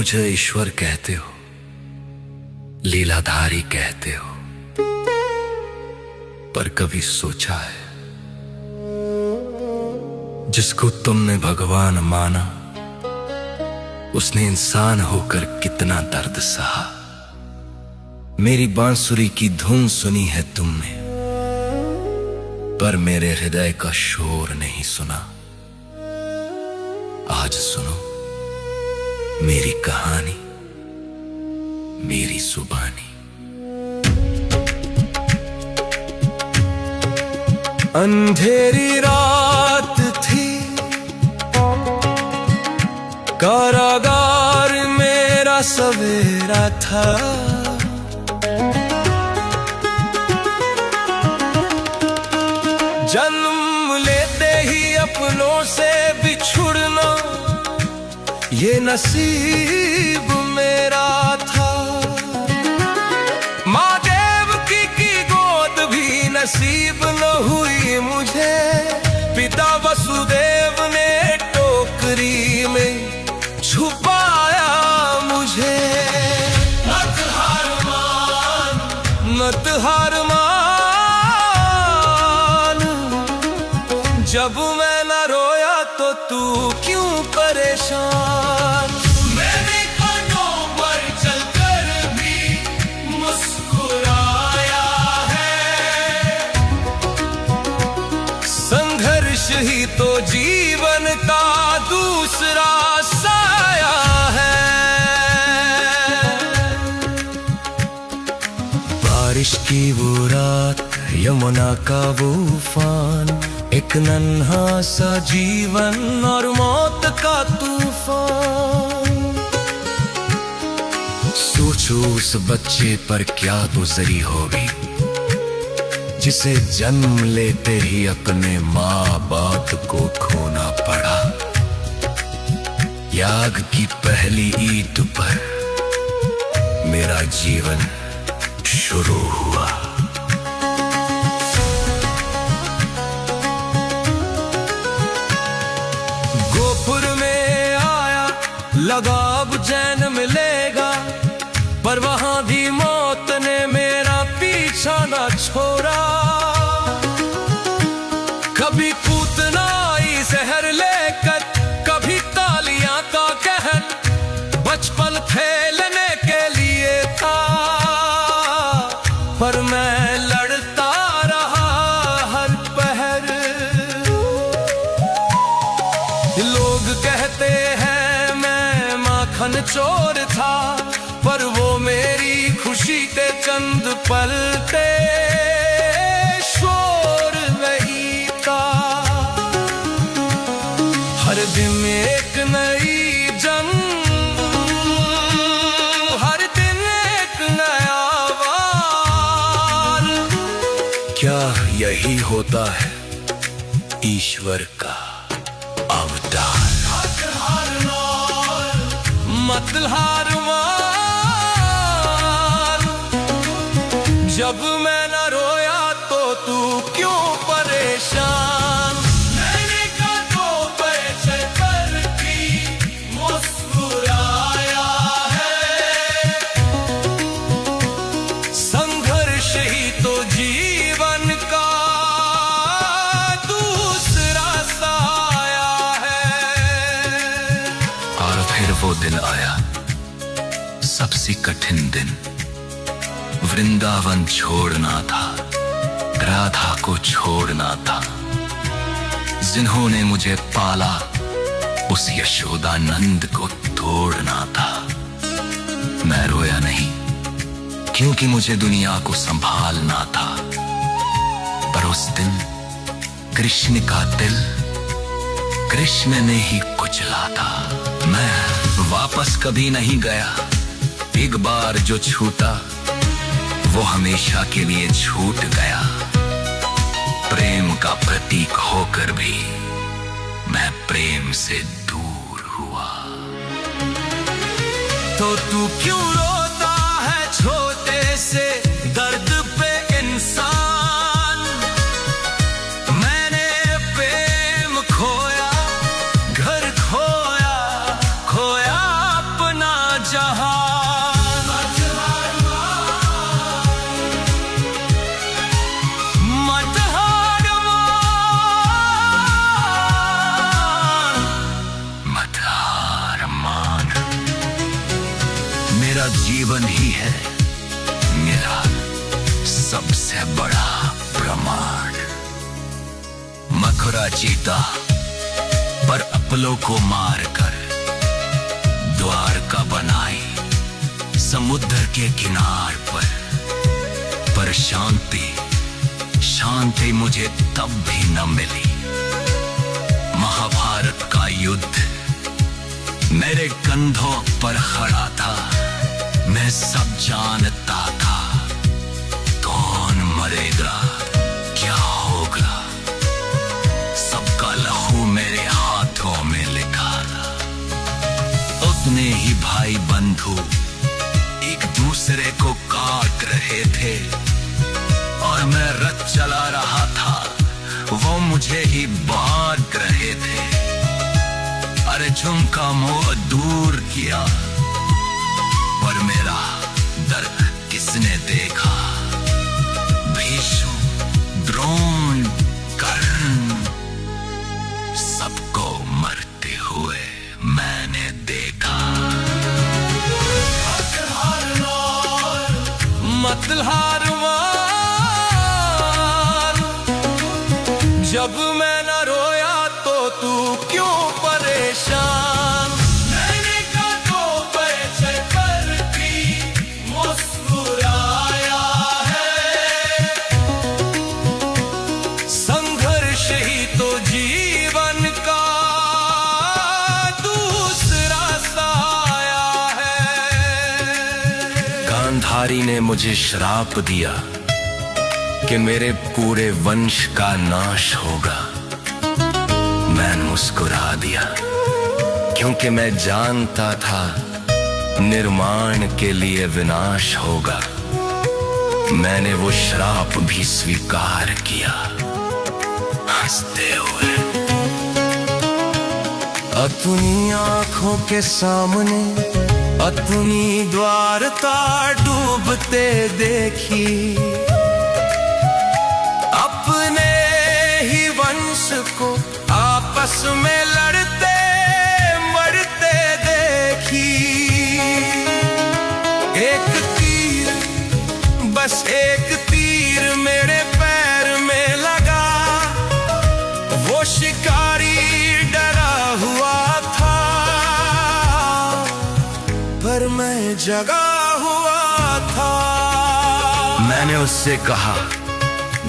मुझे ईश्वर कहते हो, लीलाधारी कहते हो, पर कभी सोचा है जिसको तुमने भगवान माना उसने इंसान होकर कितना दर्द सहा। मेरी बांसुरी की धुन सुनी है तुमने, पर मेरे हृदय का शोर नहीं सुना। आज सुनो मेरी कहानी, मेरी जुबानी। अंधेरी रात थी, कारागार मेरा सवेरा था। जन्म लेते ही अपनों से बिछुड़ना ये नसीब मेरा था। माँ देवकी की गोद भी नसीब न हुई मुझे। पिता वसुदेव ने टोकरी में छुपाया मुझे। मत हार मान, मत हार मान, जब मैं न रोया तो तू क्यों परेशान। मैंने कांटों पर चलकर भी मुस्कुराया है। संघर्ष ही तो जीवन का दूसरा साया है। बारिश की वो रात, यमुना का वो उफान, एक नन्हा सा जीवन और मौत का तूफान। सोचो उस बच्चे पर क्या गुजरी होगी जिसे जन्म लेते ही अपने माँ बाप को खोना पड़ा। याग की पहली ईद पर मेरा जीवन शुरू हुआ। गोपुर में आया, लगा अब चैन मिलेगा, पर वहां भी मौत ने मेरा पीछा न छोड़ा। कभी पूतनाई जहर लेकर, कभी तालियां का कहर, बचपन खेलने के लिए था, पर मैं लड़ता रहा हर पहर। लोग कहते हैं मैं माखन चोर था, पर वो मेरी खुशी के चंद पल थे, शोर नहीं था। हर दिन एक नई जंग, हर दिन एक नया वार। क्या यही होता है ईश्वर का अवतार। मत हार मान, जब मैं न रोया तो तू क्यों परेशान। मैंने कांटों पर चलकर भी मुस्कुराया है। संघर्ष ही तो जीवन का दूसरा साया है। और फिर वो दिन आया, सबसे कठिन दिन। वृंदावन छोड़ना था, राधा को छोड़ना था। जिन्होंने मुझे पाला उस यशोदानंद को तोड़ना था। मैं रोया नहीं, क्योंकि मुझे दुनिया को संभालना था। पर उस दिन कृष्ण का दिल कृष्ण ने ही कुचला था। मैं वापस कभी नहीं गया। एक बार जो छूटा वो हमेशा के लिए छूट गया। प्रेम का प्रतीक होकर भी मैं प्रेम से दूर हुआ। तो तू क्यों रोता है छोटे से दर्द पे इंसान। मैंने प्रेम खोया, घर खोया, खोया अपना है मेरा सबसे बड़ा प्रमाण। मखुरा जीता पर अपलों को मारकर द्वारका बनाई समुद्र के किनार पर शांति मुझे तब भी न मिली। महाभारत का युद्ध मेरे कंधों पर खड़ा था, मैं सब जानता था कौन मरेगा क्या होगा। सबका लहू मेरे हाथों में लिखा था। उतने ही भाई बंधु एक दूसरे को काट रहे थे और मैं रथ चला रहा था, वो मुझे ही बांट रहे थे। अरे झुमका मुंह दूर किया पर मेरा दर्द किसने देखा। भीष्म, द्रोण, कर्ण सबको मरते हुए मैंने देखा। मत हार मान, जब मैं न रोया तो तू क्यों परेशान। मैंने कांटों पे चढ़कर भी मुस्कुराया है। संघर्ष ही तो जीवन का दूसरा साया है। गांधारी ने मुझे श्राप दिया कि मेरे पूरे वंश का नाश होगा। मैं मुस्कुरा दिया क्योंकि मैं जानता था निर्माण के लिए विनाश होगा। मैंने वो श्राप भी स्वीकार किया हंसते हुए। अपनी आंखों के सामने अपनी द्वारका डूबते देखी, अपने ही वंश को आपस में लड़ते मरते देखी। एक तीर, बस एक तीर मेरे पैर में लगा। वो शिकारी डरा हुआ था पर मैं जगा हुआ था। मैंने उससे कहा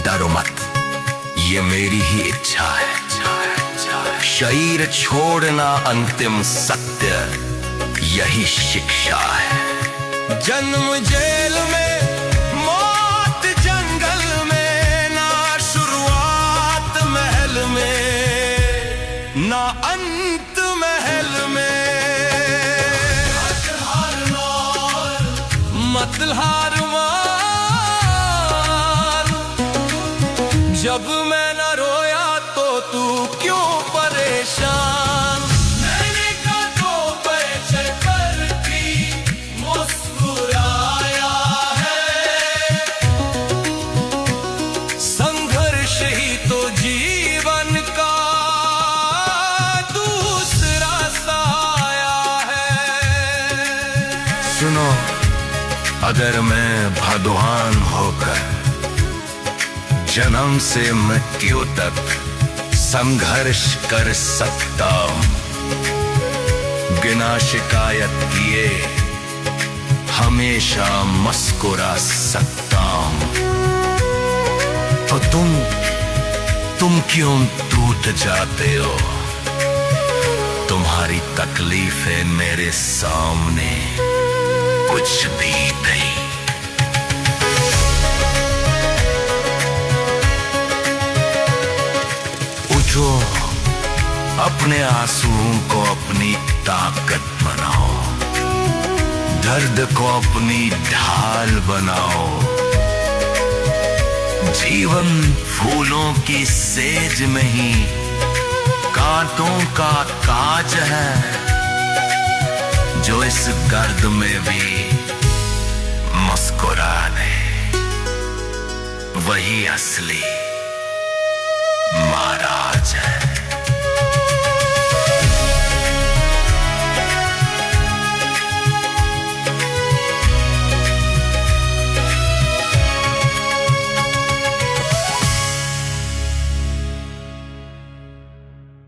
डरो मत, ये मेरी ही इच्छा है। शरीर छोड़ना अंतिम सत्य, यही शिक्षा है। जन्म जेल में, मौत जंगल में, ना शुरुआत महल में ना अंत महल में। मत हार मान, जब मैं न रोया तो तू क्यों परेशान। मैंने कांटों पे चढ़कर भी मुस्कुराया है। संघर्ष ही तो जीवन का दूसरा साया है। सुनो, अगर मैं भगवान होकर जन्म से मृत्यु तक संघर्ष कर सकता हूं, बिना शिकायत किए हमेशा मुस्कुरा सकता हूं, तो तुम क्यों टूट जाते हो। तुम्हारी तकलीफें मेरे सामने कुछ भी नहीं। उठो, अपने आंसुओं को अपनी ताकत बनाओ, दर्द को अपनी ढाल बनाओ। जीवन फूलों की सेज में ही कांटों का ताज है, जो इस गर्द में भी मुस्कुरा दे, वही असली महाराज है।